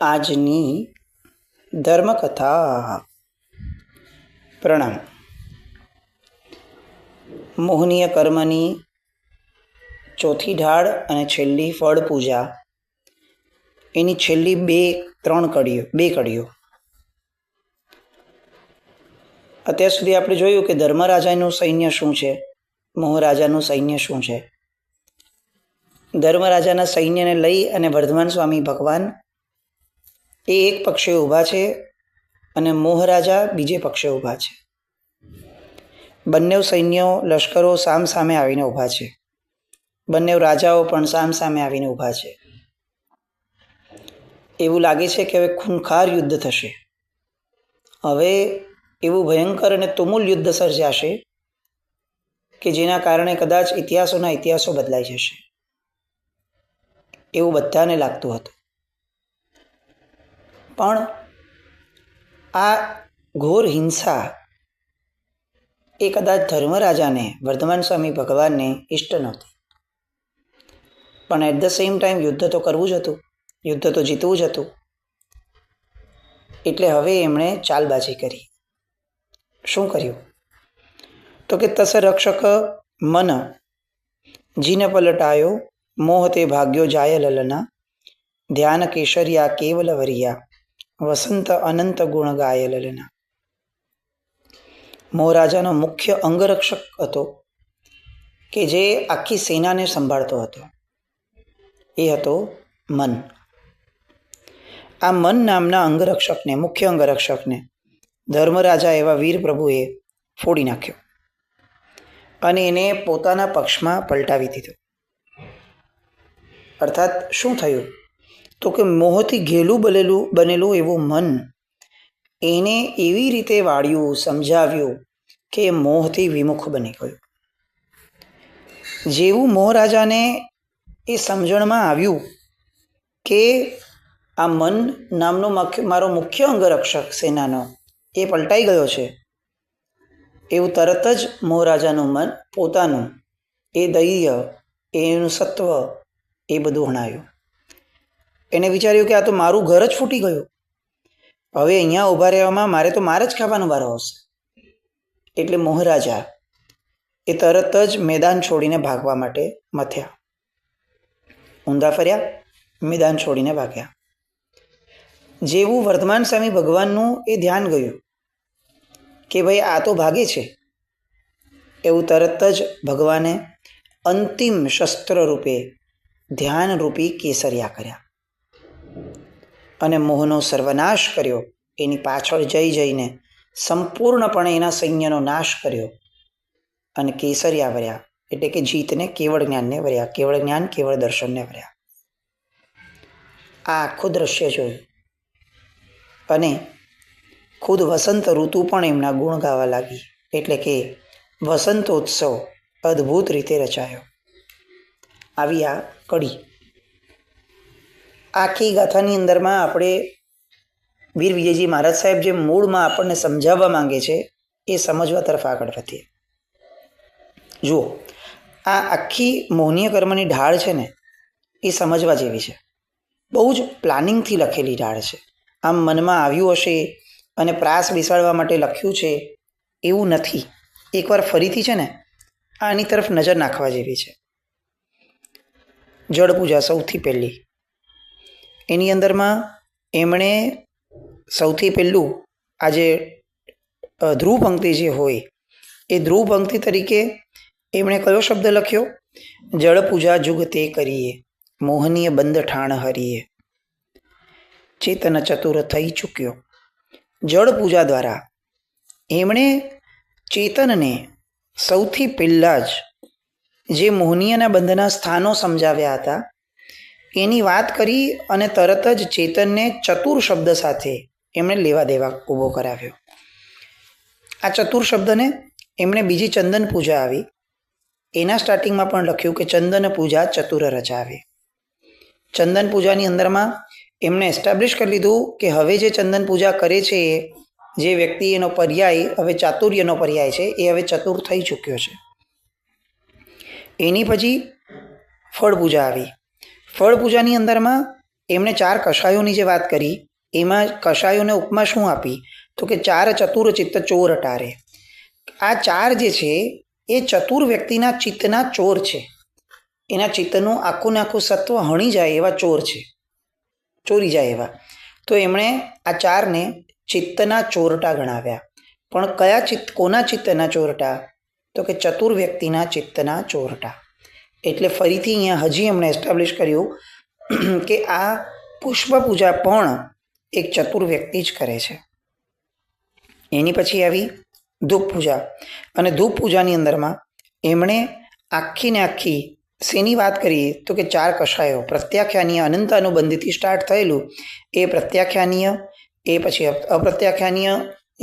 આજની ધર્મકથા. પ્રણામ. મોહનીય કર્મની ચોથી ઢાળ અને છેલ્લી ફળ પૂજા, એની છેલ્લી બે કડીઓ. અત્યાર સુધી આપણે જોયું કે ધર્મરાજાનું સૈન્ય શું છે, મોહરાજાનું સૈન્ય શું છે. ધર્મરાજાના સૈન્યને લઈ અને વર્ધમાન સ્વામી ભગવાન એ એક પક્ષે ઊભા છે અને મોહરાજા બીજે પક્ષે ઊભા છે. બંને સૈન્યો, લશ્કરો સામ સામે આવીને ઊભા છે. બંને રાજાઓ પણ સામ સામે આવીને ઊભા છે. એવું લાગે છે કે હવે ખૂંખાર યુદ્ધ થશે. હવે એવું ભયંકર અને તુમુલ યુદ્ધ સર્જાશે કે જેના કારણે કદાચ ઇતિહાસો બદલાઈ જશે, એવું બધાને લાગતું હતું. પણ આ ઘોર હિંસા એ કદાચ ધર્મરાજાને, વર્ધમાન સ્વામી ભગવાનને ઇષ્ટ નહોતી. પણ એટ ધ સેમ ટાઈમ યુદ્ધ તો કરવું જ હતું, યુદ્ધ તો જીતવું જ હતું. એટલે હવે એમણે ચાલબાજી કરી. શું કર્યું? તો કે તસ રક્ષક મન જીન પલટાયો, મોહ તે ભાગ્યો જાય લલના, ધ્યાન કેસરિયા કેવલ વરિયા, વસંત અનંત ગુણ ગાય લલના. મોહરાજાનો મુખ્ય અંગરક્ષક હતો કે જે આખી સેનાને સંભાળતો હતો, એ હતો મન. આ મન નામના અંગરક્ષકને, મુખ્ય અંગરક્ષકને ધર્મરાજા એવા વીર પ્રભુએ ફોડી નાખ્યો અને એને પોતાના પક્ષમાં પલટાવી દીધો. અર્થાત શું થયું? તો કે મોહથી ઘેલું બનેલું એવું મન એને એવી રીતે વાળ્યું, સમજાવ્યું કે મોહથી વિમુખ બની ગયું. જેવું મોહરાજાને એ સમજણમાં આવ્યું કે આ મન નામનો મારો મુખ્ય અંગરક્ષક સેનાનો એ પલટાઈ ગયો છે, એવું તરત જ મોહરાજાનું મન પોતાનું એ ધૈર્ય, એનું સત્વ, એ બધું હણાયું. એને વિચાર્યું કે આ તો મારું ઘર જ ફૂટી ગયું, હવે અહીંયા ઊભા રહેવામાં મારે જ ખાવાનો વારો આવશે. એટલે મોહરાજા એ તરત જ મેદાન છોડીને ભાગવા માટે મથ્યા. ઊંધા ફર્યા, મેદાન છોડીને ભાગ્યા. જેવું વર્ધમાન સ્વામી ભગવાનનું એ ધ્યાન ગયું કે ભાઈ આ તો ભાગે છે, એવું તરત જ ભગવાને અંતિમ શસ્ત્ર રૂપે ધ્યાનરૂપી કેસરિયા કર્યા અને મોહનો સર્વનાશ કર્યો. એની પાછળ જઈને સંપૂર્ણપણે એના સૈન્યનો નાશ કર્યો અને કેસરિયા વર્યા, એટલે કે જીતને કેવળ જ્ઞાનને વર્યા, કેવળ જ્ઞાન, કેવળ દર્શનને વર્યા. આ આખું દ્રશ્ય જોયું અને ખુદ વસંત ઋતુ પણ એમના ગુણ ગાવા લાગી. એટલે કે વસંતોત્સવ અદ્ભુત રીતે રચાયો. આવી આ કડી. આખી ગાથાની અંદરમાં આપણે વીર વિજયજી મહારાજ સાહેબ જે મૂળમાં આપણને સમજાવવા માંગે છે એ સમજવા તરફ આગળ વધીએ. જુઓ, આ આખી મોહનીય કર્મની ઢાળ છે ને, એ સમજવા જેવી છે. બહુ જ પ્લાનિંગથી લખેલી ઢાળ છે. આમ મનમાં આવ્યું હશે અને પ્રાસ બેસાડવા માટે લખ્યું છે એવું નથી. એકવાર ફરીથી છે ને આની તરફ નજર નાખવા જેવી છે. જળ પૂજા સૌથી પહેલી, એની અંદરમાં એમણે સૌથી પહેલું આજે ધ્રુવ પંક્તિ જે હોય એ ધ્રુવ પંક્તિ તરીકે એમણે કયો શબ્દ લખ્યો? જળ પૂજા જુગ તે કરીએ, મોહનીય બંધ ઠાણ હરીએ, ચેતન ચતુર થઈ ચૂક્યો. જળ પૂજા દ્વારા એમણે ચેતનને સૌથી પહેલાં જ જે મોહનીયના બંધના સ્થાનો સમજાવ્યા હતા એની વાત કરી અને તરત જ ચેતનને ચતુર શબ્દ સાથે એમણે લેવા દેવા ઊભો કરાવ્યો. આ ચતુર શબ્દને એમણે બીજી ચંદન પૂજા આવી એના સ્ટાર્ટિંગમાં પણ લખ્યું કે ચંદન પૂજા ચતુર રચાવે. ચંદન પૂજાની અંદરમાં એમણે એસ્ટાબ્લિશ કરી લીધું કે હવે જે ચંદન પૂજા કરે છે જે વ્યક્તિ, એનો પર્યાય હવે ચાતુર્યનો પર્યાય છે, એ હવે ચતુર થઈ ચૂક્યો છે. એની પછી ફળ પૂજા આવી. ફળ પૂજાની અંદરમાં એમણે 4 કષાયોની જે વાત કરી એમાં કષાયોને ઉપમા શું આપી? તો કે 4 ચતુર ચિત્ત ચોર ટારે. આ 4 જે છે એ ચતુર વ્યક્તિના ચિત્તના ચોર છે. એના ચિત્તનું આખું ને આખું સત્વ હણી જાય એવા ચોર છે, ચોરી જાય એવા. તો એમણે આ 4ને ચિત્તના ચોરટા ગણાવ્યા. પણ કયા ચિત્ત, કોના ચિત્તના ચોરટા? તો કે ચતુર વ્યક્તિના ચિત્તના ચોરટા. એટલે ફરીથી અહીંયા હજી એમણે એસ્ટાબ્લિશ કર્યું કે આ પુષ્પ પૂજા પણ એક ચતુર વ્યક્તિ જ કરે છે. એની પછી આવી ધૂપ પૂજા. અને ધૂપ પૂજાની અંદરમાં એમણે આખી ને આખી શેની વાત કરી? તો કે 4 કષાયો, પ્રત્યાખ્યાનીય, અનંત અનુબંધીથી સ્ટાર્ટ થયેલું એ પ્રત્યાખ્યાનીય, એ પછી અપ્રત્યાખ્યાનીય,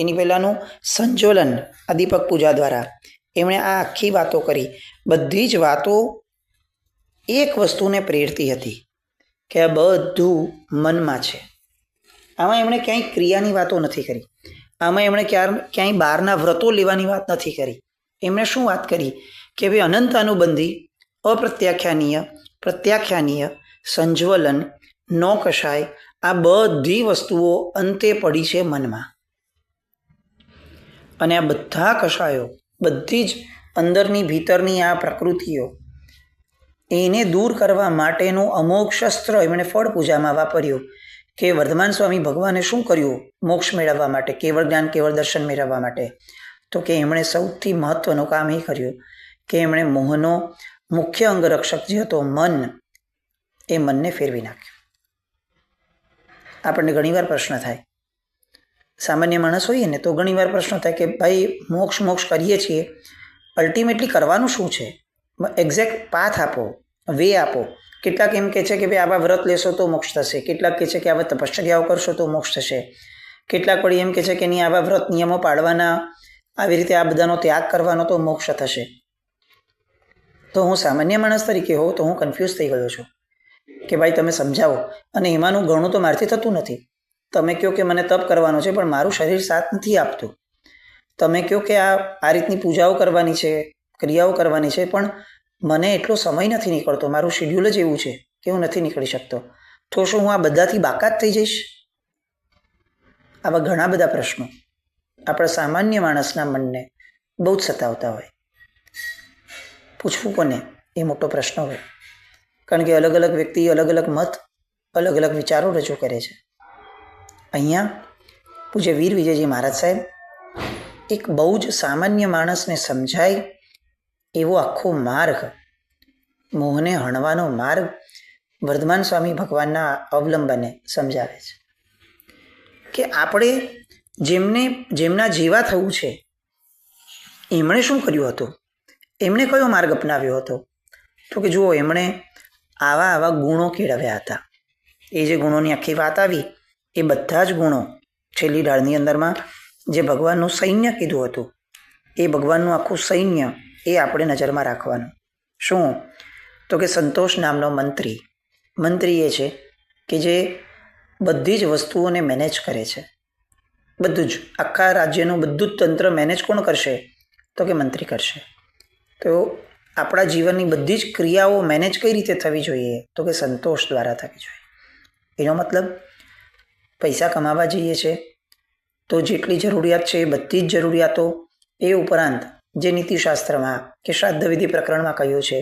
એની પહેલાંનું સંજ્વલન આ દીપક પૂજા દ્વારા એમણે આ આખી વાતો કરી. બધી જ વાતો એક વસ્તુને પ્રેરતી હતી કે આ બધું મનમાં છે. આમાં એમણે ક્યાંય ક્રિયાની વાતો નથી કરી. આમાં એમણે ક્યાંય બહારના વ્રતો લેવાની વાત નથી કરી. એમણે શું વાત કરી કે ભાઈ અનંત અનુબંધી, અપ્રત્યાખ્યાનીય, પ્રત્યાખ્યાનીય, સંજ્વલન, નો કષાય, આ બધી વસ્તુઓ અંતે પડી છે મનમાં. અને આ બધા કષાયો, બધી જ અંદરની ભીતરની આ પ્રકૃતિઓ, એને દૂર કરવા માટેનું અમોઘ શસ્ત્ર એમણે ફળ પૂજામાં વાપર્યું. કે વર્ધમાન સ્વામી ભગવાને શું કર્યું મોક્ષ મેળવવા માટે, કેવળ જ્ઞાન, કેવળ દર્શન મેળવવા માટે? તો કે એમણે સૌથી મહત્વનું કામ એ કર્યું કે એમણે મોહનો મુખ્ય અંગરક્ષક જે હતો મન, એ મનને ફેરવી નાખ્યું. આપણને ઘણીવાર પ્રશ્ન થાય, સામાન્ય માણસ હોઈએ ને તો ઘણીવાર પ્રશ્ન થાય કે ભાઈ મોક્ષ કરીએ છીએ, અલ્ટિમેટલી કરવાનું શું છે? એક્ઝેક્ટ પાથ આપો, વે આપો. કેટલાક એમ કહે છે કે ભાઈ આવા વ્રત લેશો તો મોક્ષ થશે, કેટલાક કહે છે કે આવા તપશ્ચર્યાઓ કરશો તો મોક્ષ થશે, કેટલાક વળી એમ કહે છે કે નહીં આવા વ્રત નિયમો પાળવાના, આવી રીતે આ બધાનો ત્યાગ કરવાનો તો મોક્ષ થશે. તો હું સામાન્ય માણસ તરીકે હોઉં તો હું કન્ફ્યુઝ થઈ ગયો છું કે ભાઈ તમે સમજાવો. અને એમાંનું ઘણું તો મારથી થતું નથી. તમે કહો કે મને તપ કરવાનો છે પણ મારું શરીર સાથ નથી આપતું. તમે કહો કે આ રીતની પૂજાઓ કરવાની છે, ક્રિયાઓ કરવાની છે, પણ મને એટલો સમય નથી નીકળતો, મારું શેડ્યુલ જ એવું છે કે હું નથી નીકળી શકતો. તો શું હું આ બધાથી બાકાત થઈ જઈશ? આવા ઘણા બધા પ્રશ્નો આપણા સામાન્ય માણસના મનને બહુ જ સતાવતા હોય. પૂછવું કોને એ મોટો પ્રશ્ન હોય. કારણ કે અલગ અલગ વ્યક્તિ અલગ અલગ મત, અલગ અલગ વિચારો રજૂ કરે છે. અહીંયા પૂજ્ય વીર વિજયજી મહારાજ સાહેબ એક બહુ જ સામાન્ય માણસને સમજાય એવો આખો માર્ગ, મોહને હણવાનો માર્ગ વર્ધમાન સ્વામી ભગવાનના અવલંબને સમજાવે છે કે આપણે જેમના જેવા થવું છે એમણે શું કર્યું હતું, એમણે કયો માર્ગ અપનાવ્યો હતો? તો કે જુઓ, એમણે આવા ગુણો કેળવ્યા હતા. એ જે ગુણોની આખી વાત આવી એ બધા જ ગુણો છેલ્લી ડાળની અંદરમાં જે ભગવાનનું સૈન્ય કીધું હતું, એ ભગવાનનું આખું સૈન્ય એ આપણે નજરમાં રાખવાનું. શું? તો કે સંતોષ નામનો મંત્રી એ છે કે જે બધી જ વસ્તુઓને મેનેજ કરે છે. બધું જ આખા રાજ્યનું બધું જ તંત્ર મેનેજ કોણ કરશે? તો કે મંત્રી કરશે. તો આપણા જીવનની બધી જ ક્રિયાઓ મેનેજ કઈ રીતે થવી જોઈએ? તો કે સંતોષ દ્વારા થવી જોઈએ. એનો મતલબ પૈસા કમાવા જઈએ છે તો જેટલી જરૂરિયાત છે એ બધી જ જરૂરિયાતો, એ ઉપરાંત જે નીતિશાસ્ત્રમાં કે શ્રાદ્ધ વિધિ પ્રકરણમાં કહ્યું છે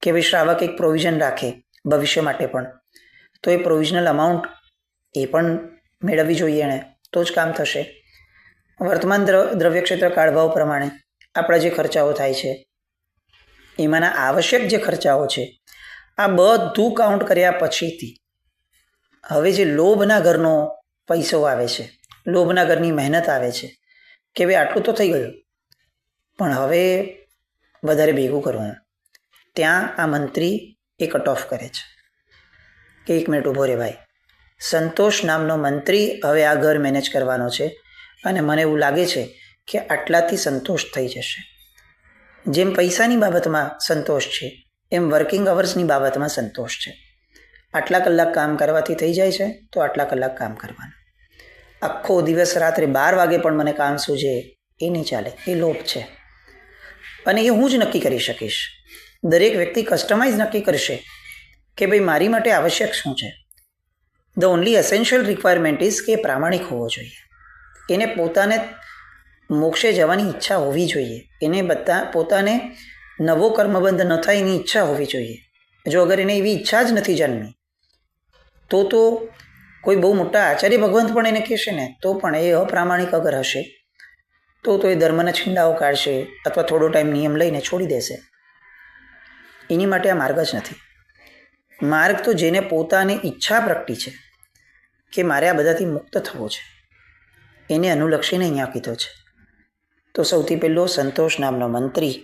કે ભાઈ શ્રાવક એક પ્રોવિઝન રાખે ભવિષ્ય માટે પણ, તો એ પ્રોવિઝનલ અમાઉન્ટ એ પણ મેળવવી જોઈએ એણે, તો જ કામ થશે. વર્તમાન દ્રવ્ય ક્ષેત્ર કાળભાવ પ્રમાણે આપણા જે ખર્ચાઓ થાય છે એમાંના આવશ્યક જે ખર્ચાઓ છે આ બધું કાઉન્ટ કર્યા પછીથી હવે જે લોભના ઘરનો પૈસો આવે છે, લોભના ઘરની મહેનત આવે છે કે ભાઈ આટલું તો થઈ ગયું પણ હવે વધારે ભેગું કરવું, ત્યાં આ મંત્રી એ કટ ઓફ કરે છે કે 1 મિનિટ ઊભો રહે ભાઈ, સંતોષ નામનો મંત્રી હવે આ ઘર મેનેજ કરવાનો છે અને મને એવું લાગે છે કે આટલાથી સંતોષ થઈ જશે. જેમ પૈસાની બાબતમાં સંતોષ છે એમ વર્કિંગ અવર્સની બાબતમાં સંતોષ છે. આટલા કલાક કામ કરવાથી થઈ જાય છે તો આટલા કલાક કામ કરવાનું. આખો દિવસ રાત્રે 12 વાગે પણ મને કામ સૂજે એ નહીં ચાલે, એ લોભ છે. અને એ હું જ નક્કી કરી શકીશ. દરેક વ્યક્તિ કસ્ટમાઇઝ નક્કી કરશે કે ભાઈ મારી માટે આવશ્યક શું છે. The only essential requirement is કે પ્રામાણિક હોવો જોઈએ. એને પોતાને મોક્ષે જવાની ઈચ્છા હોવી જોઈએ. એને પોતાને નવો કર્મબંધ ન થાય એની ઈચ્છા હોવી જોઈએ. જો અગર એને એવી ઈચ્છા જ નથી જન્મી તો કોઈ બહુ મોટા આચાર્ય ભગવંત પણ એને કહેશે ને તો પણ એ અપ્રામાણિક અગર હશે તો એ ધર્મના છીંડાઓ કાઢશે અથવા થોડો ટાઈમ નિયમ લઈને છોડી દેશે. એની માટે આ માર્ગ જ નથી. માર્ગ તો જેને પોતાની ઈચ્છા પ્રગટી છે કે મારે આ બધાથી મુક્ત થવું છે એને અનુલક્ષીને અહીંયા કીધો છે. તો સૌથી પહેલો સંતોષ નામનો મંત્રી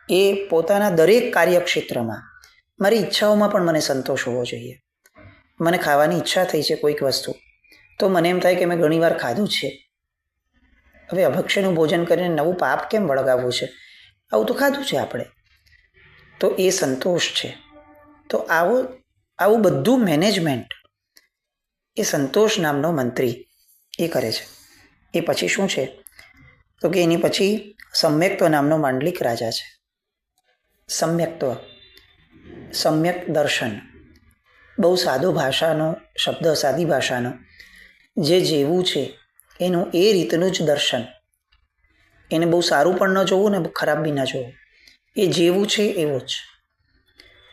એ પોતાના દરેક કાર્યક્ષેત્રમાં મારી ઈચ્છાઓમાં પણ મને સંતોષ હોવો જોઈએ. મને ખાવાની ઈચ્છા થઈ છે કોઈક વસ્તુ તો મને એમ થાય કે મેં ઘણીવાર ખાધું છે, હવે અભક્ષ્યનું ભોજન કરીને નવું પાપ કેમ વળગાવવું છે, આવું તો ખાધું છે આપણે, તો એ સંતોષ છે. તો આવું બધું મેનેજમેન્ટ એ સંતોષ નામનો મંત્રી એ કરે છે. એ પછી શું છે તો કે એની પછી સમ્યક્ત્વ નામનો માંડલિક રાજા છે. સમ્યક્ત્વ, સમ્યક દર્શન, બહુ સાદો ભાષાનો શબ્દ, સાદી ભાષાનો, જે જેવું છે એનું એ રીતનું જ દર્શન. એને બહુ સારું પણ ન જોવું ને ખરાબ બી ન જોવું, એ જેવું છે એવું જ.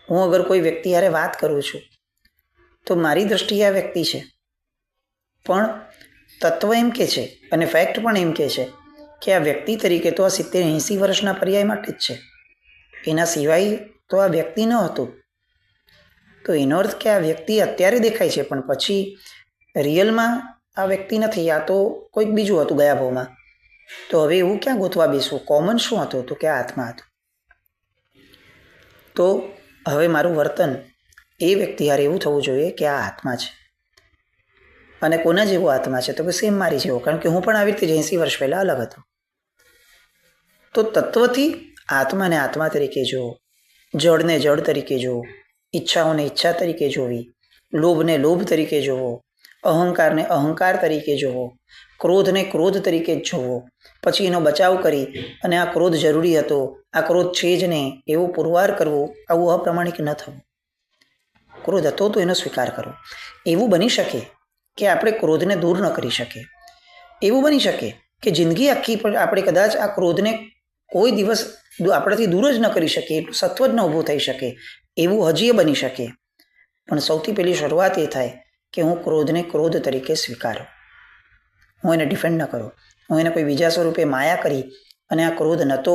હું અગર કોઈ વ્યક્તિ હારે વાત કરું છું તો મારી દ્રષ્ટિએ આ વ્યક્તિ છે, પણ તત્વ એમ કે છે અને ફેક્ટ પણ એમ કે છે કે આ વ્યક્તિ તરીકે તો આ 70-80 વર્ષના પર્યાય માટે જ છે, એના સિવાય તો આ વ્યક્તિ ન હતું. તો એનો અર્થ કે આ વ્યક્તિ અત્યારે દેખાય છે પણ પછી રિયલમાં આ વ્યક્તિ નથી, આ તો કોઈક બીજું હતું ગયા ભાવમાં. તો હવે એવું ક્યાં ગોતવા બેસવું? કોમન શું હતું તો કે આ આત્મા હતું. તો હવે મારું વર્તન એ વ્યક્તિ હારે એવું થવું જોઈએ કે આ આત્મા છે. અને કોના જેવો આત્મા છે તો કે સેમ મારી જેવો, કારણ કે હું પણ આવી રીતે 80 વર્ષ પહેલાં અલગ હતો. તો તત્વથી આત્માને આત્મા તરીકે જોવો, જળને જળ તરીકે જોવો, ઈચ્છાઓને ઈચ્છા તરીકે જોવી, લોભને લોભ તરીકે જોવો, અહંકારને અહંકાર તરીકે જોવો, ક્રોધને ક્રોધ તરીકે જ જોવો. પછી એનો બચાવ કરી અને આ ક્રોધ જરૂરી હતો, આ ક્રોધ છે જ નહીં એવો પુરવાર કરવો, આવું અપ્રામાણિક ન થવું. ક્રોધ હતો તો એનો સ્વીકાર કરવો. એવું બની શકે કે આપણે ક્રોધને દૂર ન કરી શકીએ, એવું બની શકે કે જિંદગી આખી પણ આપણે કદાચ આ ક્રોધને કોઈ દિવસ આપણાથી દૂર જ ન કરી શકીએ, એટલું સત્વ જ ન ઊભું થઈ શકે, એવું હજી બની શકે. પણ સૌથી પહેલી શરૂઆત એ થાય કે હું ક્રોધને ક્રોધ તરીકે સ્વીકારું, હું એને ડિફેન્ડ ન કરું, હું એને કોઈ બીજા સ્વરૂપે માયા કરી અને આ ક્રોધ નહોતો,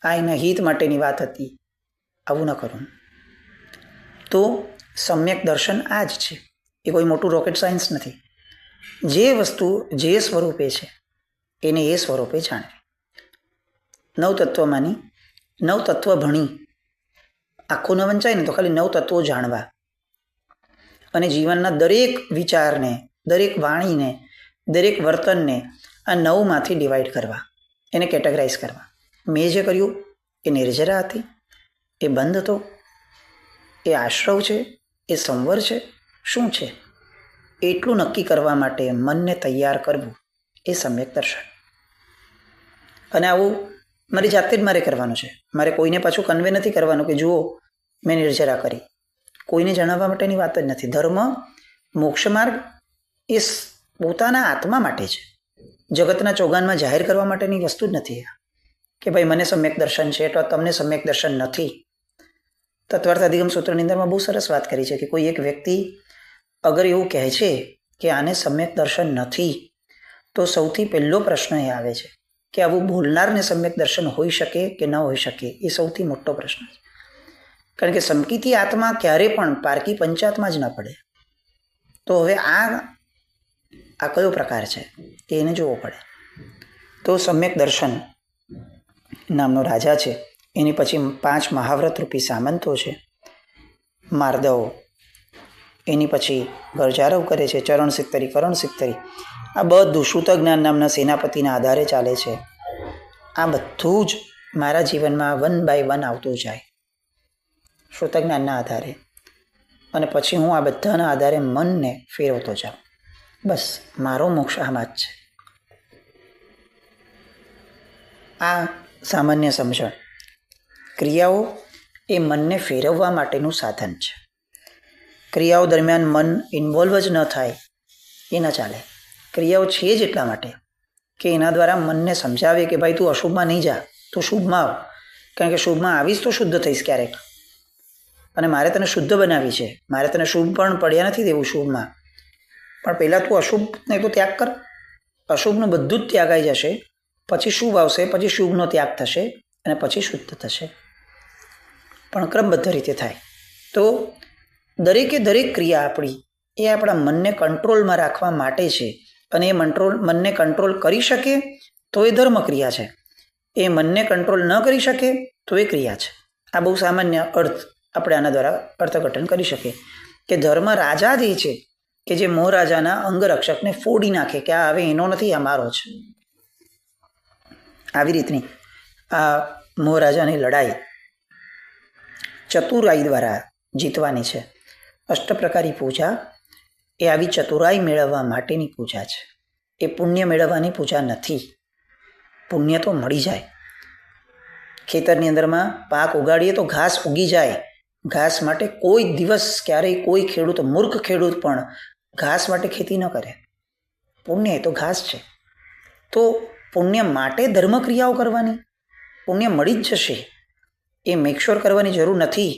આ એના હિત માટેની વાત હતી, આવું ન કરું. તો સમ્યક દર્શન આ જ છે, એ કોઈ મોટું રોકેટ સાયન્સ નથી. જે વસ્તુ જે સ્વરૂપે છે એને એ સ્વરૂપે જાણવી. નવતત્વમાંની નવતત્વ ભણી આખું ન વંચાય ને તો ખાલી 9 તત્વો જાણવા અને જીવનના દરેક વિચારને, દરેક વાણીને, દરેક વર્તનને આ 9માંથી ડિવાઈડ કરવા, એને કેટેગરાઇઝ કરવા. મેં જે કર્યું એ નિર્જરા હતી, એ બંધ હતો, એ આશ્રવ છે, એ સંવર છે, શું છે એટલું નક્કી કરવા માટે મનને તૈયાર કરવું એ સમ્યક દર્શન. અને આવું મારી જાતે જ મારે કરવાનું છે. મારે કોઈને પાછું કન્વે નથી કરવાનું કે જુઓ મેં નિર્જરા કરી, કોઈને જણાવવા માટેની વાત જ નથી. ધર્મ, મોક્ષ માર્ગ એ પોતાના આત્મા માટે છે, જગતના ચોગાનમાં જાહેર કરવા માટેની વસ્તુ જ નથી કે ભાઈ મને સમ્યક દર્શન છે તો તમને સમ્યક દર્શન નથી. તત્વાર્થ અધિગમ સૂત્રની અંદરમાં બહુ સરસ વાત કરી છે કે કોઈ એક વ્યક્તિ અગર એવું કહે છે કે આને સમ્યક દર્શન નથી તો સૌથી પહેલો પ્રશ્ન એ આવે છે કે આવું બોલનારને સમ્યક દર્શન હોઈ શકે કે ન હોઈ શકે, એ સૌથી મોટો પ્રશ્ન છે. કારણ કે સમકીતી આત્મા ક્યારે પણ પારકી પંચાત્મા જ ન પડે. તો હવે આ કયો પ્રકાર છે તે એને જોવો પડે. તો સમ્યક દર્શન નામનો રાજા છે, એની પછી 5 મહાવ્રત રૂપી સામંતો છે, માર્દવો, એની પછી ગરજારવ કરે છે, ચરણ સિત્તરી, કરણ સિત્તરી, આ બધું શ્રુતજ્ઞાન નામના સેનાપતિના આધારે ચાલે છે. આ બધું જ મારા જીવનમાં 1 by 1 આવતું જાય શ્રુતજ્ઞાનના આધારે, અને પછી હું આ બધાના આધારે મનને ફેરવતો જાઉં. બસ મારો મોક્ષ આમાં જ છે. આ સામાન્ય સમજણ. ક્રિયાઓ એ મનને ફેરવવા માટેનું સાધન છે. ક્રિયાઓ દરમિયાન મન ઇન્વોલ્વ જ ન થાય એ ન ચાલે. ક્રિયાઓ છે જ એટલા માટે કે એના દ્વારા મનને સમજાવે કે ભાઈ તું અશુભમાં નહીં જા, તું શુભમાં આવ, કારણ કે શુભમાં આવીશ તો શુદ્ધ થઈશ ક્યારેક, અને મારે તને શુદ્ધ બનાવી છે, મારે તને શુભ પણ પડ્યા નથી દેવું શુભમાં, પણ પહેલાં તું અશુભને તો ત્યાગ કર. અશુભનું બધું જ ત્યાગાઈ જશે, પછી શુભ આવશે, પછી શુભનો ત્યાગ થશે અને પછી શુદ્ધ થશે, પણ ક્રમબદ્ધ રીતે થાય. તો દરેકે દરેક ક્રિયા આપણી એ આપણા મનને કંટ્રોલમાં રાખવા માટે છે, અને એ મનને કંટ્રોલ કરી શકે તો એ ધર્મ ક્રિયા છે, એ મનને કંટ્રોલ ન કરી શકે તો એ ક્રિયા છે. આ બહુ સામાન્ય અર્થ આપણે આના દ્વારા અર્થઘટન કરી શકીએ કે ધર્મ રાજા જ એ છે કે જે મોહરાજાના અંગરક્ષકને ફોડી નાખે કે આ હવે એનો નથી, આ મારો છે. આવી રીતની આ મોહરાજાની લડાઈ ચતુરાઈ દ્વારા જીતવાની છે. અષ્ટપ્રકારી પૂજા એ આવી ચતુરાઈ મેળવવા માટેની પૂજા છે. એ પુણ્ય મેળવવાની પૂજા નથી. પુણ્ય તો મળી જાય. ખેતરની અંદરમાં પાક ઉગાડીએ તો ઘાસ ઉગી જાય. ઘાસ માટે કોઈ દિવસ ક્યારેય કોઈ ખેડૂત, મૂર્ખ ખેડૂત પણ ઘાસ માટે ખેતી ન કરે. પુણ્ય એ તો ઘાસ છે. તો પુણ્ય માટે ધર્મક્રિયાઓ કરવાની, પુણ્ય મળી જ જશે, એ મેકશ્યોર કરવાની જરૂર નથી.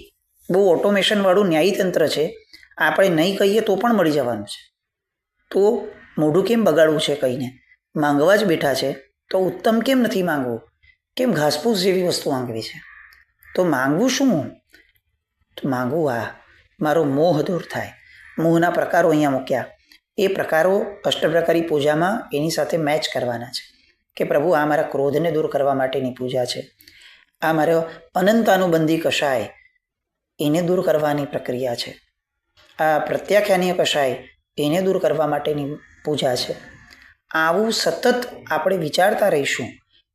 બહુ ઓટોમેશનવાળું ન્યાયતંત્ર છે. આપણે નહીં કહીએ તો પણ મળી જવાનું છે. તો મોઢું કેમ બગાડવું છે કહીને? માંગવા જ બેઠા છે તો ઉત્તમ કેમ નથી માંગવું? કેમ ઘાસપૂસ જેવી વસ્તુ માંગવી છે? તો માંગવું શું? તો માંગવું આ મારો મોહ દૂર થાય. મોહના પ્રકારો અહીંયા મૂક્યા. એ પ્રકારો અષ્ટપ્રકારી પૂજામાં એની સાથે મેચ કરવાના છે કે પ્રભુ આ મારા ક્રોધને દૂર કરવા માટેની પૂજા છે, આ મારો અનંતાનુબંધી કષાય એને દૂર કરવાની પ્રક્રિયા છે, આ પ્રત્યાખ્યાનીય કષાય એને દૂર કરવા માટેની પૂજા છે. આવું સતત આપણે વિચારતા રહીશું.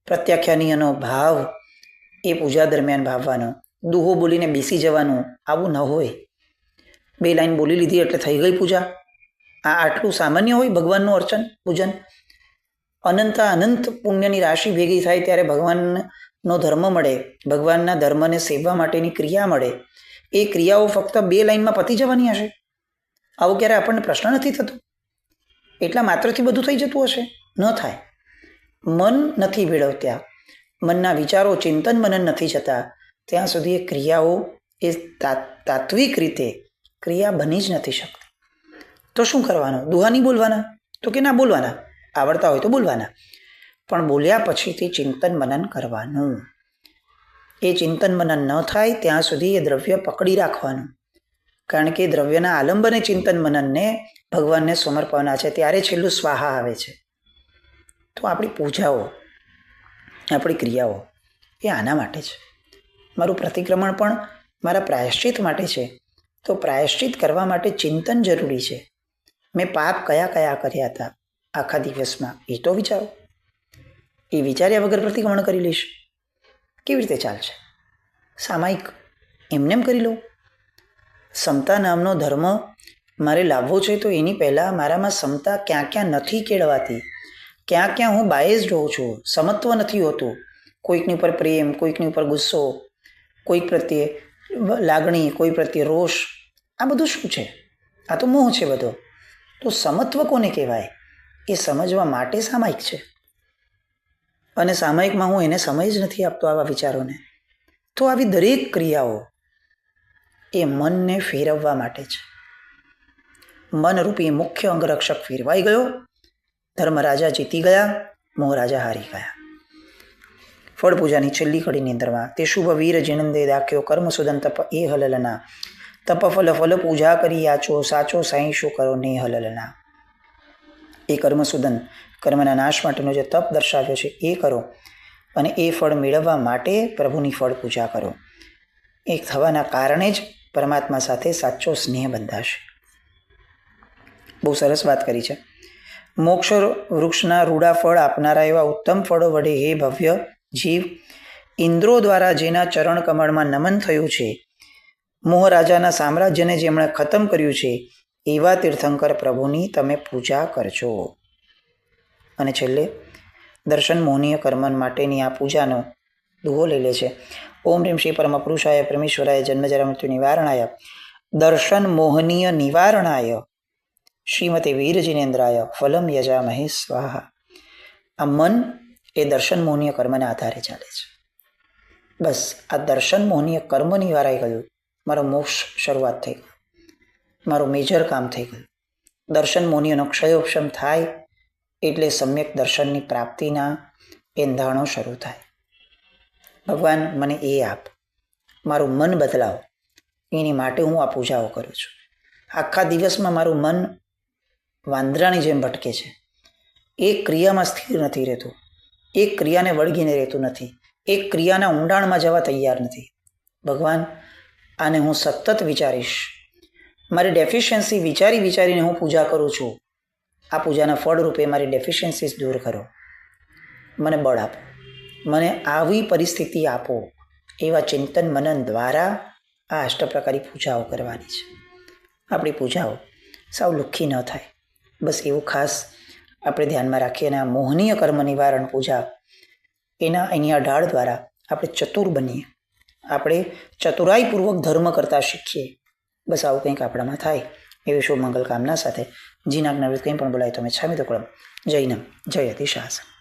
પ્રત્યાખ્યાનીયનો ભાવ એ પૂજા દરમિયાન ભાવવાનો, દુહો બોલીને બેસી જવાનું આવું ન હોય. 2 લાઈન બોલી લીધી એટલે થઈ ગઈ પૂજા. આ આટલું સામાન્ય હોય ભગવાનનું અર્ચન પૂજન? અનંત પુણ્યની રાશિ ભેગી થાય ત્યારે ભગવાનનો ધર્મ મળે, ભગવાનના ધર્મને સેવવા માટેની ક્રિયા મળે. એ ક્રિયાઓ ફક્ત 2 લાઈનમાં પતી જવાની હશે? આવો ક્યારે આપણને પ્રશ્ન નથી થતો? એટલા માત્રથી બધું થઈ જતું હશે? ન થાય. મન નથી ભેળવતા, મનના વિચારો ચિંતન મનન નથી જતા, ત્યાં સુધી એ ક્રિયાઓ એ તાત્વિક રીતે ક્રિયા બની જ નથી શકતી. તો શું કરવાનું? દુહા નહીં બોલવાના? તો કે ના બોલવાના, આવડતા હોય તો બોલવાના, પણ બોલ્યા પછીથી ચિંતન મનન કરવાનું. એ ચિંતન મનન ન થાય ત્યાં સુધી એ દ્રવ્ય પકડી રાખવાનું, કારણ કે દ્રવ્યના આલંબને ચિંતન મનનને ભગવાનને સમર્પવાના છે. ત્યારે છેલ્લું સ્વાહા આવે છે. તો આપણી પૂજાઓ, આપણી ક્રિયાઓ એ આના માટે છે. મારું પ્રતિક્રમણ પણ મારા પ્રાયશ્ચિત માટે છે. તો પ્રાયશ્ચિત કરવા માટે ચિંતન જરૂરી છે. મેં પાપ કયા કયા કર્યા હતા આખા દિવસમાં એ તો વિચારો. એ વિચાર્યા વગર પ્રતિક્રમણ કરી લઈશ કેવી રીતે ચાલશે? સામાયિક એમનેમ કરી લઉં? સમતા નામનો ધર્મ મારે લાવવો છે તો એની પહેલાં મારામાં સમતા ક્યાં ક્યાં નથી કેળવાતી, ક્યાં ક્યાં હું બાયસ્ડ હોઉં છું, સમત્વ નથી હોતું. કોઈકની ઉપર પ્રેમ, કોઈકની ઉપર ગુસ્સો, કોઈક પ્રત્યે લાગણી, કોઈ પ્રત્યે રોષ. આ બધું શું છે? આ તો મોહ છે બધો. તો સમત્વ કોને કહેવાય? એ સમજવા માટે સામાયિક છે, અને સામાયિકમાં હું એને સમય જ નથી આપતો આવા વિચારોને. તો આવી દરેક ક્રિયાઓ એ મનને ફેરવવા માટે છે. મનરૂપી મુખ્ય અંગરક્ષક ફેરવાઈ ગયો, ધર્મરાજા જીતી ગયા, મોહરાજા હારી ગયા. ફળ પૂજાની છેલ્લી કડીની અંદરમાં તે શુભ વીર જીનંદે દાખ્યો કર્મ સુદન તપ એ હલલના, તપ ફલ ફલ પૂજા કરી આચો, સાચો સાઈ શું કરો ને હલલના. એ કર્મસુદન, કર્મના નાશ માટેનો જે તપ દર્શાવ્યો છે એ કરો, અને એ ફળ મેળવવા માટે પ્રભુની ફળ પૂજા કરો. એ થવાના કારણે જ પરમાત્મા સાથે સાચો સ્નેહ બંધાશે. બહુ સરસ વાત કરી છે. મોક્ષ વૃક્ષના રૂડા ફળ આપનારા એવા ઉત્તમ ફળો વડે હે ભવ્ય જીવ, ઇન્દ્રો દ્વારા જેના ચરણ કમળમાં નમન થયું છે, મોહરાજાના સામ્રાજ્યને જેમણે ખતમ કર્યું છે, એવા તીર્થંકર પ્રભુની તમે પૂજા કરજો. અને છેલ્લે દર્શન મોહનીય કર્મન માટેની આ પૂજાનો દુહો લઈ લે છે. ઓમ રીમ શ્રી પરમ પુરુષાય પરમેશ્વરાય જન્મજરા મૃત્યુ નિવારણાય દર્શન મોહનીય નિવારણાય શ્રીમતે વીરજિનેન્દ્રાય ફલમ યજામહે સ્વાહા. આ મન એ દર્શન મોહનીય કર્મના આધારે ચાલે છે. બસ આ દર્શન મોહનીય કર્મ નિવારાઈ ગયું, મારો મોક્ષ શરૂઆત થઈ ગયો, મારું મેજર કામ થઈ ગયું. દર્શન મોહનીયનો ક્ષયોપશમ થાય એટલે સમ્યક દર્શનની પ્રાપ્તિના એંધાણો શરૂ થાય. ભગવાન મને એ આપ, મારું મન બદલાવ, એની માટે હું આ પૂજાઓ કરું છું. આખા દિવસમાં મારું મન વાંદરાની જેમ ભટકે છે, એક ક્રિયામાં સ્થિર નથી રહેતું, એક ક્રિયાને વળગીને રહેતું નથી, એક ક્રિયાના ઊંડાણમાં જવા તૈયાર નથી. ભગવાન આને હું સતત વિચારીશ, મારી ડેફિશિયન્સી વિચારી વિચારીને હું પૂજા કરું છું. આ પૂજાના ફળ રૂપે મારી ડેફિશિયન્સીસ દૂર કરો, મને બળ આપો, મને આવી પરિસ્થિતિ આપો. એવા ચિંતન મનન દ્વારા આ અષ્ટપ્રકારી પૂજાઓ કરવાની છે. આપણી પૂજાઓ સાવ લુખ્ખી ન થાય, બસ એવું ખાસ આપણે ધ્યાનમાં રાખીએ. અને આ મોહનીય કર્મ નિવારણ પૂજા એના અહીંયા ઢાળ દ્વારા આપણે ચતુર બનીએ, આપણે ચતુરાઈપૂર્વક ધર્મ કરતા શીખીએ. બસ આવું કંઈક આપણામાં થાય એવી શુભ મંગલ કામના સાથે જીનાજ્ઞા કંઈ પણ બોલાય તો મેં છામી તો કળમ. જૈનમ જય અતિશાસન.